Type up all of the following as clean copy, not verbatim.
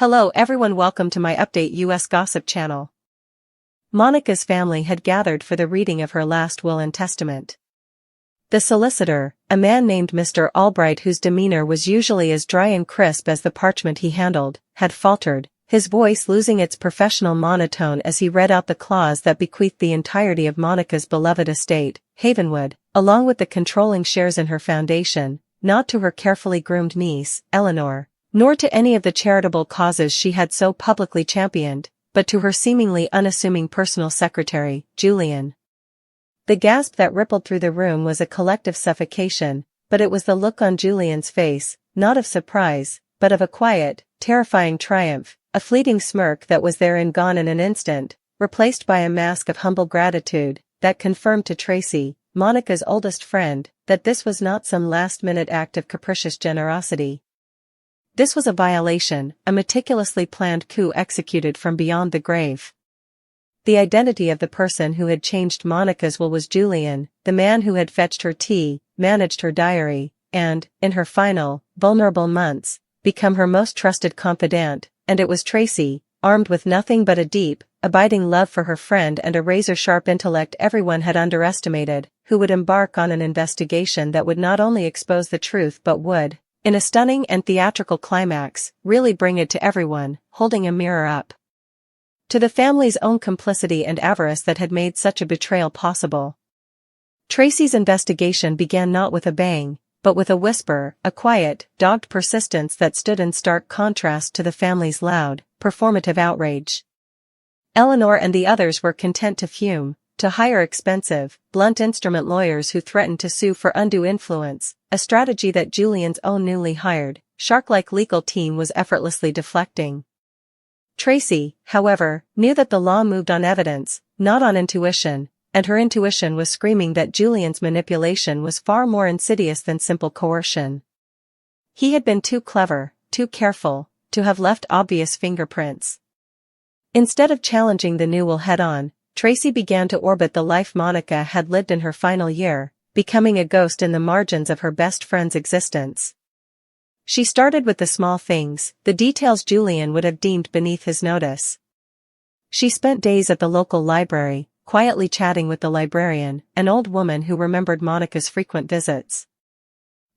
Hello everyone, welcome to my update US Gossip channel. Monica's family had gathered for the reading of her last will and testament. The solicitor, a man named Mr. Albright whose demeanor was usually as dry and crisp as the parchment he handled, had faltered, his voice losing its professional monotone as he read out the clause that bequeathed the entirety of Monica's beloved estate, Havenwood, along with the controlling shares in her foundation, not to her carefully groomed niece, Eleanor, nor to any of the charitable causes she had so publicly championed, but to her seemingly unassuming personal secretary, Julian. The gasp that rippled through the room was a collective suffocation, but it was the look on Julian's face, not of surprise, but of a quiet, terrifying triumph, a fleeting smirk that was there and gone in an instant, replaced by a mask of humble gratitude, that confirmed to Tracy, Monica's oldest friend, that this was not some last-minute act of capricious generosity. This was a violation, a meticulously planned coup executed from beyond the grave. The identity of the person who had changed Monica's will was Julian, the man who had fetched her tea, managed her diary, and, in her final, vulnerable months, become her most trusted confidant, and it was Tracy, armed with nothing but a deep, abiding love for her friend and a razor-sharp intellect everyone had underestimated, who would embark on an investigation that would not only expose the truth but would, in a stunning and theatrical climax, really bring it to everyone, holding a mirror up to the family's own complicity and avarice that had made such a betrayal possible. Tracy's investigation began not with a bang, but with a whisper, a quiet, dogged persistence that stood in stark contrast to the family's loud, performative outrage. Eleanor and the others were content to fume, to hire expensive, blunt instrument lawyers who threatened to sue for undue influence, a strategy that Julian's own newly hired, shark-like legal team was effortlessly deflecting. Tracy, however, knew that the law moved on evidence, not on intuition, and her intuition was screaming that Julian's manipulation was far more insidious than simple coercion. He had been too clever, too careful, to have left obvious fingerprints. Instead of challenging the new will head-on, Tracy began to orbit the life Monica had lived in her final year, becoming a ghost in the margins of her best friend's existence. She started with the small things, the details Julian would have deemed beneath his notice. She spent days at the local library, quietly chatting with the librarian, an old woman who remembered Monica's frequent visits.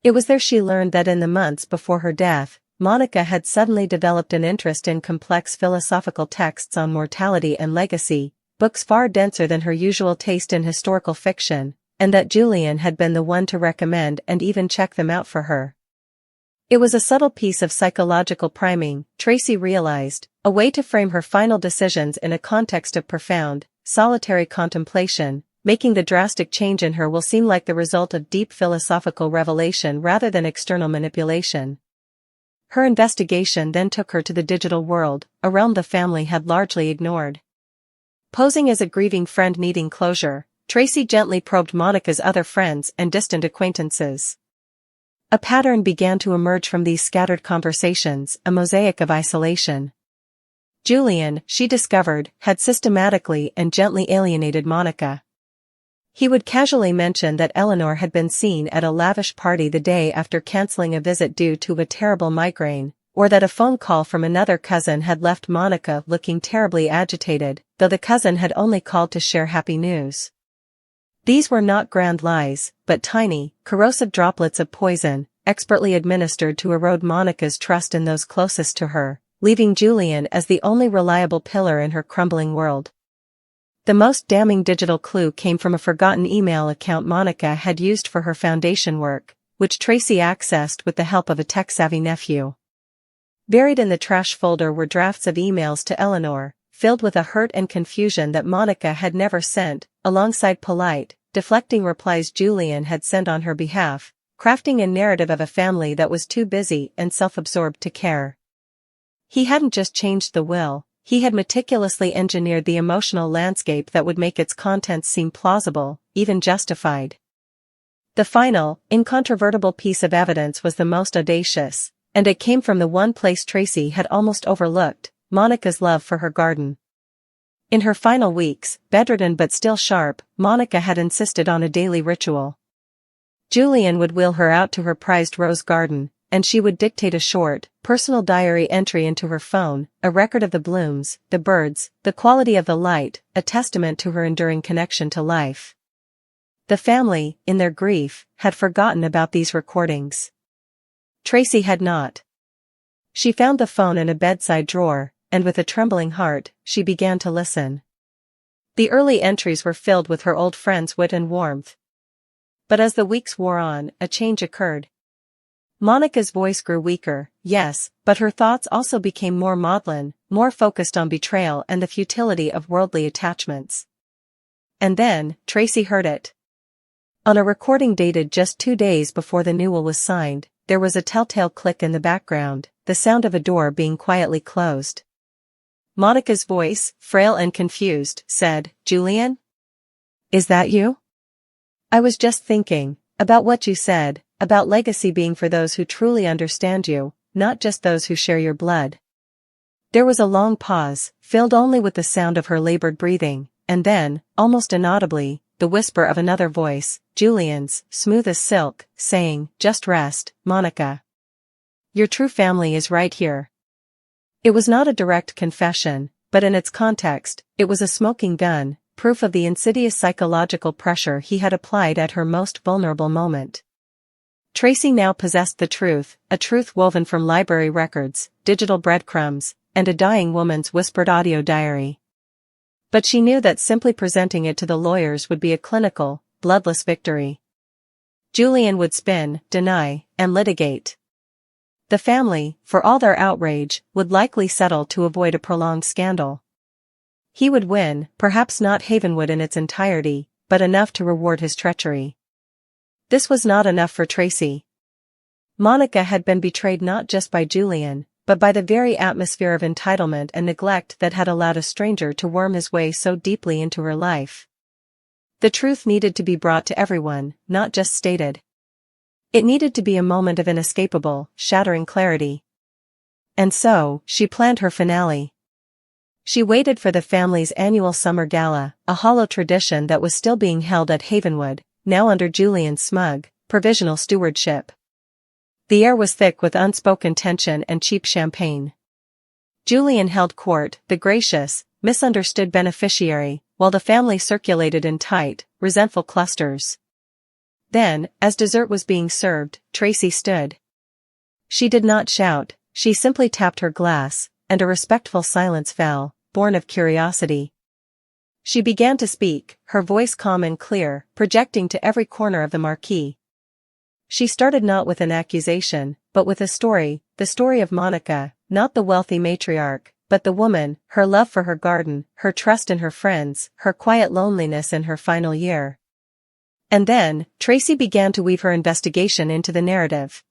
It was there she learned that in the months before her death, Monica had suddenly developed an interest in complex philosophical texts on mortality and legacy, books far denser than her usual taste in historical fiction, and that Julian had been the one to recommend and even check them out for her. It was a subtle piece of psychological priming, Tracy realized, a way to frame her final decisions in a context of profound, solitary contemplation, making the drastic change in her will seem like the result of deep philosophical revelation rather than external manipulation. Her investigation then took her to the digital world, a realm the family had largely ignored. Posing as a grieving friend needing closure, Tracy gently probed Monica's other friends and distant acquaintances. A pattern began to emerge from these scattered conversations, a mosaic of isolation. Julian, she discovered, had systematically and gently alienated Monica. He would casually mention that Eleanor had been seen at a lavish party the day after canceling a visit due to a terrible migraine, or that a phone call from another cousin had left Monica looking terribly agitated, though the cousin had only called to share happy news. These were not grand lies, but tiny, corrosive droplets of poison, expertly administered to erode Monica's trust in those closest to her, leaving Julian as the only reliable pillar in her crumbling world. The most damning digital clue came from a forgotten email account Monica had used for her foundation work, which Tracy accessed with the help of a tech-savvy nephew. Buried in the trash folder were drafts of emails to Eleanor, filled with a hurt and confusion that Monica had never sent, alongside polite, deflecting replies Julian had sent on her behalf, crafting a narrative of a family that was too busy and self-absorbed to care. He hadn't just changed the will, he had meticulously engineered the emotional landscape that would make its contents seem plausible, even justified. The final, incontrovertible piece of evidence was the most audacious, and it came from the one place Tracy had almost overlooked, Monica's love for her garden. In her final weeks, bedridden but still sharp, Monica had insisted on a daily ritual. Julian would wheel her out to her prized rose garden, and she would dictate a short, personal diary entry into her phone, a record of the blooms, the birds, the quality of the light, a testament to her enduring connection to life. The family, in their grief, had forgotten about these recordings. Tracy had not. She found the phone in a bedside drawer, and with a trembling heart, she began to listen. The early entries were filled with her old friend's wit and warmth. But as the weeks wore on, a change occurred. Monica's voice grew weaker, yes, but her thoughts also became more maudlin, more focused on betrayal and the futility of worldly attachments. And then, Tracy heard it. On a recording dated just 2 days before the new will was signed, there was a telltale click in the background, the sound of a door being quietly closed. Monica's voice, frail and confused, said, "Julian? Is that you? I was just thinking about what you said, about legacy being for those who truly understand you, not just those who share your blood." There was a long pause, filled only with the sound of her labored breathing, and then, almost inaudibly, the whisper of another voice, Julian's, smooth as silk, saying, "Just rest, Monica. Your true family is right here." It was not a direct confession, but in its context, it was a smoking gun, proof of the insidious psychological pressure he had applied at her most vulnerable moment. Tracy now possessed the truth, a truth woven from library records, digital breadcrumbs, and a dying woman's whispered audio diary. But she knew that simply presenting it to the lawyers would be a clinical, bloodless victory. Julian would spin, deny, and litigate. The family, for all their outrage, would likely settle to avoid a prolonged scandal. He would win, perhaps not Havenwood in its entirety, but enough to reward his treachery. This was not enough for Tracy. Monica had been betrayed not just by Julian, but by the very atmosphere of entitlement and neglect that had allowed a stranger to worm his way so deeply into her life. The truth needed to be brought to everyone, not just stated. It needed to be a moment of inescapable, shattering clarity. And so, she planned her finale. She waited for the family's annual summer gala, a hollow tradition that was still being held at Havenwood, now under Julian's smug, provisional stewardship. The air was thick with unspoken tension and cheap champagne. Julian held court, the gracious, misunderstood beneficiary, while the family circulated in tight, resentful clusters. Then, as dessert was being served, Tracy stood. She did not shout, she simply tapped her glass, and a respectful silence fell, born of curiosity. She began to speak, her voice calm and clear, projecting to every corner of the marquee. She started not with an accusation, but with a story, the story of Monica, not the wealthy matriarch, but the woman, her love for her garden, her trust in her friends, her quiet loneliness in her final year. And then, Tracy began to weave her investigation into the narrative.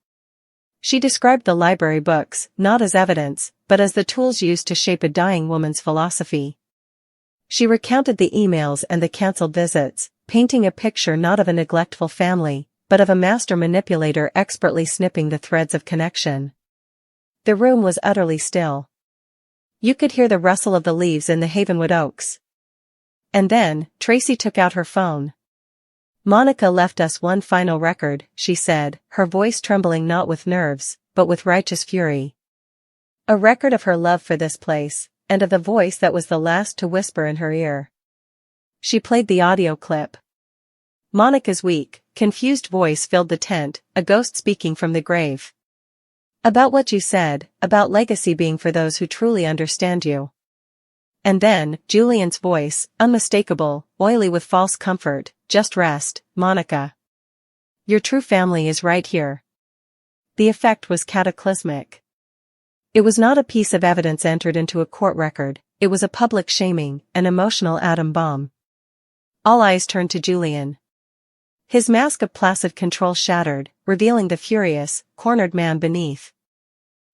She described the library books, not as evidence, but as the tools used to shape a dying woman's philosophy. She recounted the emails and the cancelled visits, painting a picture not of a neglectful family, but of a master manipulator expertly snipping the threads of connection. The room was utterly still. You could hear the rustle of the leaves in the Havenwood oaks. And then, Tracy took out her phone. "Monica left us one final record," she said, her voice trembling not with nerves, but with righteous fury. "A record of her love for this place, and of the voice that was the last to whisper in her ear." She played the audio clip. Monica's weak, confused voice filled the tent, a ghost speaking from the grave. "About what you said, about legacy being for those who truly understand you." And then, Julian's voice, unmistakable, oily with false comfort, "Just rest, Monica. Your true family is right here." The effect was cataclysmic. It was not a piece of evidence entered into a court record, it was a public shaming, an emotional atom bomb. All eyes turned to Julian. His mask of placid control shattered, revealing the furious, cornered man beneath.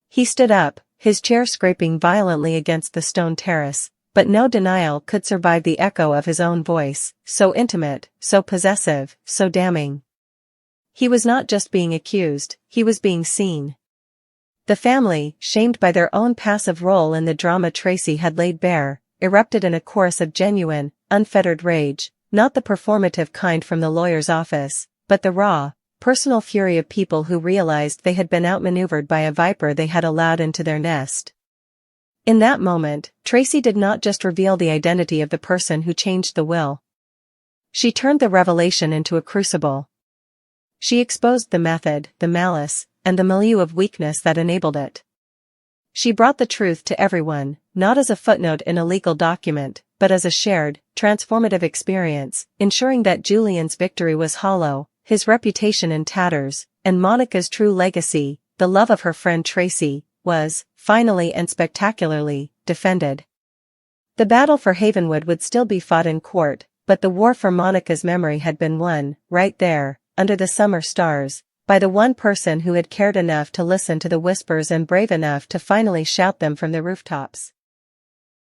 He stood up, his chair scraping violently against the stone terrace, but no denial could survive the echo of his own voice, so intimate, so possessive, so damning. He was not just being accused, he was being seen. The family, shamed by their own passive role in the drama Tracy had laid bare, erupted in a chorus of genuine, unfettered rage, not the performative kind from the lawyer's office, but the raw, personal fury of people who realized they had been outmaneuvered by a viper they had allowed into their nest. In that moment, Tracy did not just reveal the identity of the person who changed the will. She turned the revelation into a crucible. She exposed the method, the malice, and the milieu of weakness that enabled it. She brought the truth to everyone, not as a footnote in a legal document, but as a shared, transformative experience, ensuring that Julian's victory was hollow, his reputation in tatters, and Monica's true legacy, the love of her friend Tracy, was, finally and spectacularly, defended. The battle for Havenwood would still be fought in court, but the war for Monica's memory had been won, right there, under the summer stars, by the one person who had cared enough to listen to the whispers and brave enough to finally shout them from the rooftops.